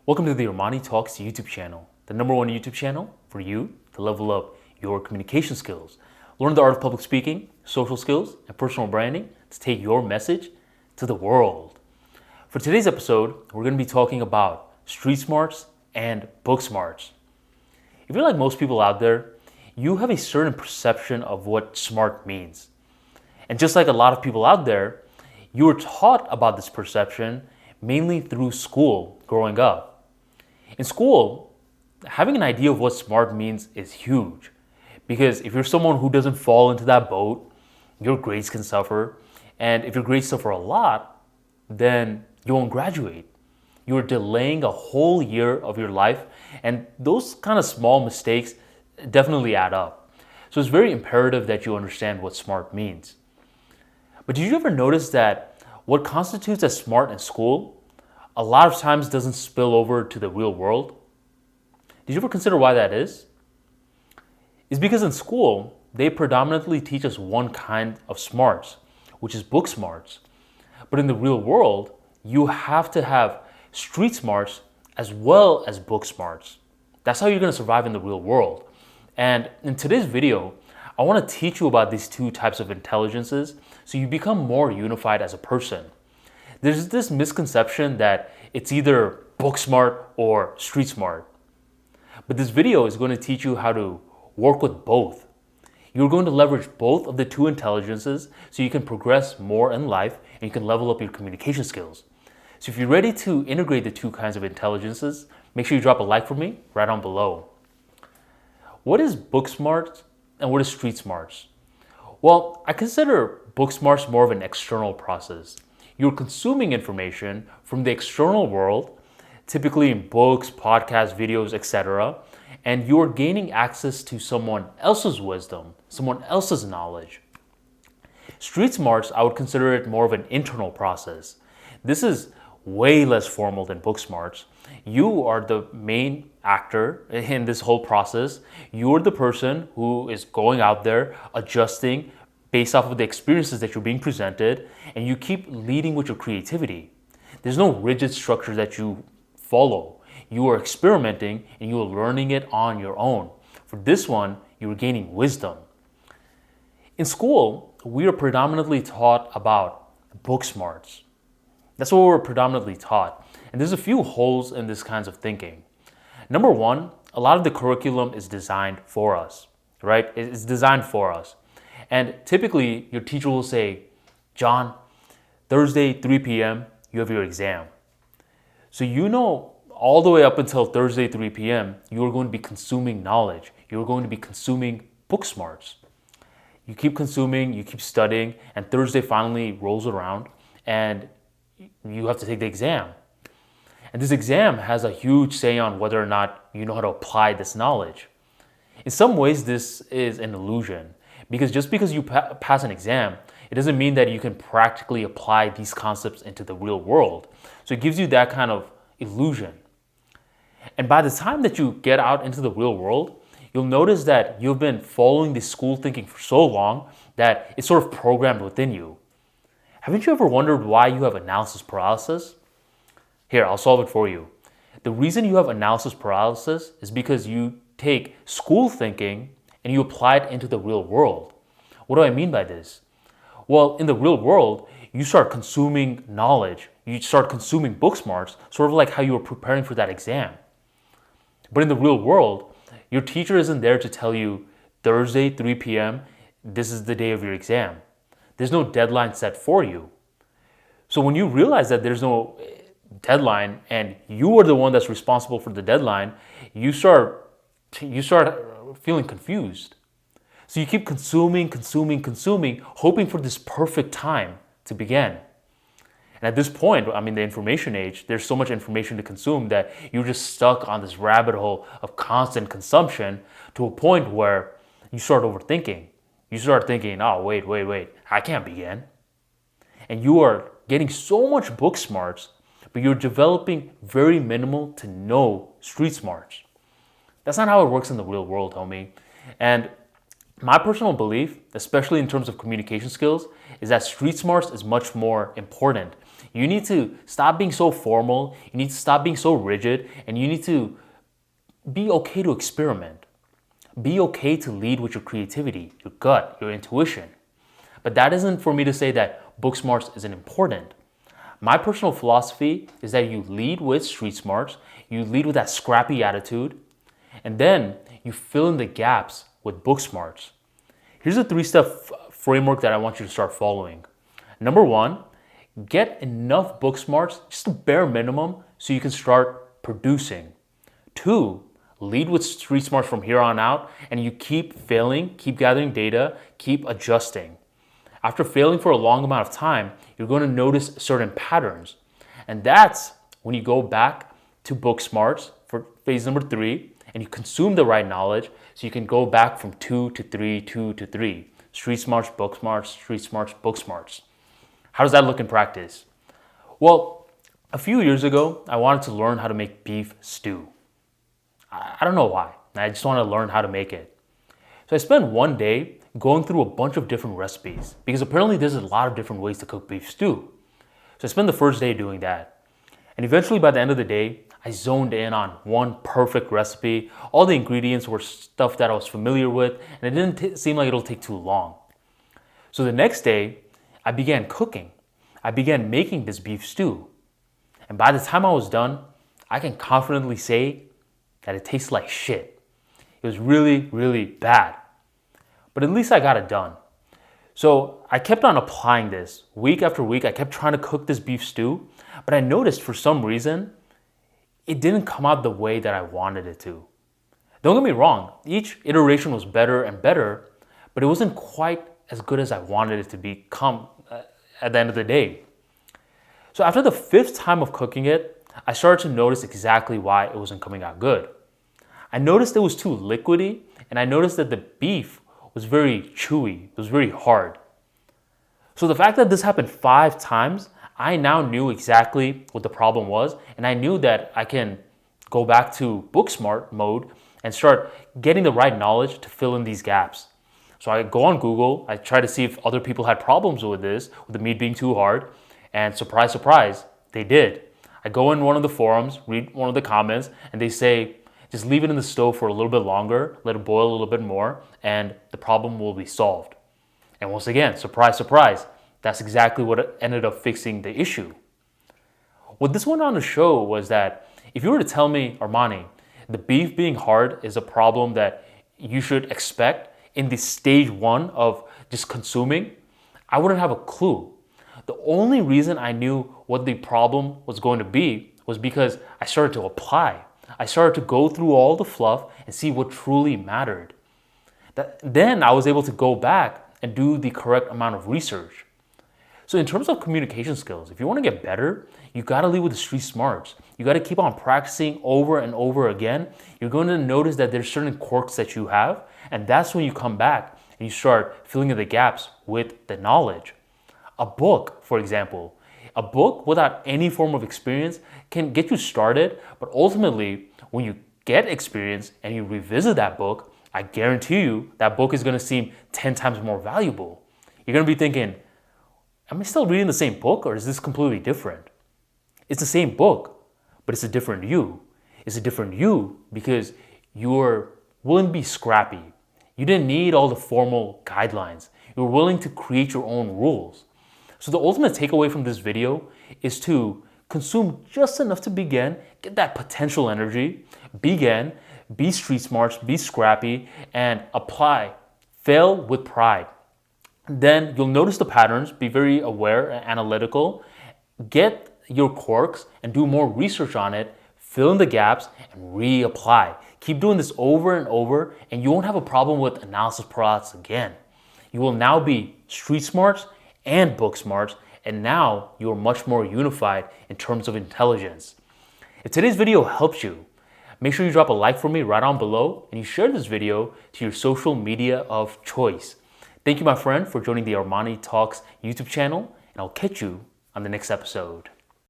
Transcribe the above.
Welcome to the Armani Talks YouTube channel, the #1 YouTube channel for you to level up your communication skills, learn the art of public speaking, social skills, and personal branding to take your message to the world. For today's episode, we're going to be talking about street smarts and book smarts. If you're like most people out there, you have a certain perception of what smart means. And just like a lot of people out there, you were taught about this perception mainly through school growing up. In school, having an idea of what smart means is huge, because if you're someone who doesn't fall into that boat, your grades can suffer. And if your grades suffer a lot, then you won't graduate. You're delaying a whole year of your life, and those kind of small mistakes definitely add up. So it's very imperative that you understand what smart means. But did you ever notice that what constitutes as smart in school a lot of times doesn't spill over to the real world? Did you ever consider why that is? It's because in school, they predominantly teach us one kind of smarts, which is book smarts. But in the real world, you have to have street smarts as well as book smarts. That's how you're going to survive in the real world. And in today's video, I want to teach you about these two types of intelligences so you become more unified as a person. There's this misconception that it's either book smart or street smart. But this video is going to teach you how to work with both. You're going to leverage both of the two intelligences so you can progress more in life and you can level up your communication skills. So if you're ready to integrate the two kinds of intelligences, make sure you drop a like for me right down below. What is book smarts and what is street smarts? Well, I consider book smarts more of an external process. You're consuming information from the external world, typically in books, podcasts, videos, etc., and you're gaining access to someone else's wisdom, someone else's knowledge. Street smarts, I would consider it more of an internal process. This is way less formal than book smarts. You are the main actor in this whole process. You're the person who is going out there, adjusting based off of the experiences that you're being presented, and you keep leading with your creativity. There's no rigid structure that you follow. You are experimenting and you are learning it on your own. For this one, you are gaining wisdom. In school, we are predominantly taught about book smarts. That's what we're predominantly taught. And there's a few holes in this kinds of thinking. Number one, a lot of the curriculum is designed for us, right? It's designed for us. And typically, your teacher will say, John, Thursday, 3 p.m., you have your exam. So you know all the way up until Thursday, 3 p.m., you are going to be consuming knowledge. You're going to be consuming book smarts. You keep consuming, you keep studying, and Thursday finally rolls around, and you have to take the exam. And this exam has a huge say on whether or not you know how to apply this knowledge. In some ways, this is an illusion, because just because you pass an exam, it doesn't mean that you can practically apply these concepts into the real world. So it gives you that kind of illusion. And by the time that you get out into the real world, you'll notice that you've been following this school thinking for so long that it's sort of programmed within you. Haven't you ever wondered why you have analysis paralysis? Here, I'll solve it for you. The reason you have analysis paralysis is because you take school thinking and you apply it into the real world. What do I mean by this? Well, in the real world, you start consuming knowledge. You start consuming book smarts, sort of like how you were preparing for that exam. But in the real world, your teacher isn't there to tell you, Thursday, 3 p.m., this is the day of your exam. There's no deadline set for you. So when you realize that there's no deadline and you are the one that's responsible for the deadline, you start feeling confused. So you keep consuming, hoping for this perfect time to begin. And at this point, the information age, there's so much information to consume that you're just stuck on this rabbit hole of constant consumption to a point where you start overthinking. You start thinking, oh, wait, I can't begin. And you are getting so much book smarts, but you're developing very minimal to no street smarts. That's not how it works in the real world, homie. And my personal belief, especially in terms of communication skills, is that street smarts is much more important. You need to stop being so formal, you need to stop being so rigid, and you need to be okay to experiment. Be okay to lead with your creativity, your gut, your intuition. But that isn't for me to say that book smarts isn't important. My personal philosophy is that you lead with street smarts, you lead with that scrappy attitude, and then you fill in the gaps with book smarts. Here's a 3-step framework that I want you to start following. Number 1, get enough book smarts, just a bare minimum, so you can start producing. 2, lead with street smarts from here on out, and you keep failing, keep gathering data, keep adjusting. After failing for a long amount of time, you're going to notice certain patterns. And that's when you go back to book smarts for phase number 3, and you consume the right knowledge, so you can go back from 2 to 3, 2 to 3. Street smarts, book smarts, street smarts, book smarts. How does that look in practice? Well, a few years ago, I wanted to learn how to make beef stew. I don't know why. I just want to learn how to make it. So I spent one day going through a bunch of different recipes because apparently there's a lot of different ways to cook beef stew. So I spent the first day doing that. And eventually by the end of the day, I zoned in on one perfect recipe. All the ingredients were stuff that I was familiar with, and it didn't seem like it'll take too long. So the next day, I began cooking. I began making this beef stew. And by the time I was done, I can confidently say that it tastes like shit. It was really, really bad. But at least I got it done. So I kept on applying this. Week after week, I kept trying to cook this beef stew, but I noticed for some reason, it didn't come out the way that I wanted it to. Don't get me wrong, each iteration was better and better, but it wasn't quite as good as I wanted it to become at the end of the day. So after the 5th time of cooking it, I started to notice exactly why it wasn't coming out good. I noticed it was too liquidy, and I noticed that the beef was very chewy, it was very hard. So the fact that this happened 5 times, I now knew exactly what the problem was, and I knew that I can go back to book smart mode and start getting the right knowledge to fill in these gaps. So I go on Google, I try to see if other people had problems with this, with the meat being too hard, and surprise, surprise, they did. I go in one of the forums, read one of the comments, and they say, just leave it in the stove for a little bit longer, let it boil a little bit more, and the problem will be solved. And once again, surprise, surprise, that's exactly what ended up fixing the issue. What this went on to show was that if you were to tell me, Armani, the beef being hard is a problem that you should expect in the stage 1 of just consuming, I wouldn't have a clue. The only reason I knew what the problem was going to be was because I started to apply. I started to go through all the fluff and see what truly mattered. Then I was able to go back and do the correct amount of research. So in terms of communication skills, if you want to get better, you got to lead with the street smarts. You got to keep on practicing over and over again. You're going to notice that there's certain quirks that you have, and that's when you come back and you start filling in the gaps with the knowledge. A book, for example, a book without any form of experience can get you started, but ultimately, when you get experience and you revisit that book, I guarantee you that book is going to seem 10 times more valuable. You're going to be thinking, am I still reading the same book, or is this completely different? It's the same book, but it's a different you. It's a different you because you're willing to be scrappy. You didn't need all the formal guidelines. You were willing to create your own rules. So the ultimate takeaway from this video is to consume just enough to begin, get that potential energy, begin, be street smarts, be scrappy, and apply. Fail with pride. Then you'll notice the patterns, be very aware and analytical, get your quirks and do more research on it, fill in the gaps, and reapply. Keep doing this over and over, and you won't have a problem with analysis paralysis again. You will now be street smarts and book smarts, and now you are much more unified in terms of intelligence. If today's video helps you, make sure you drop a like for me right on below, and you share this video to your social media of choice. Thank you, my friend, for joining the Armani Talks YouTube channel, and I'll catch you on the next episode.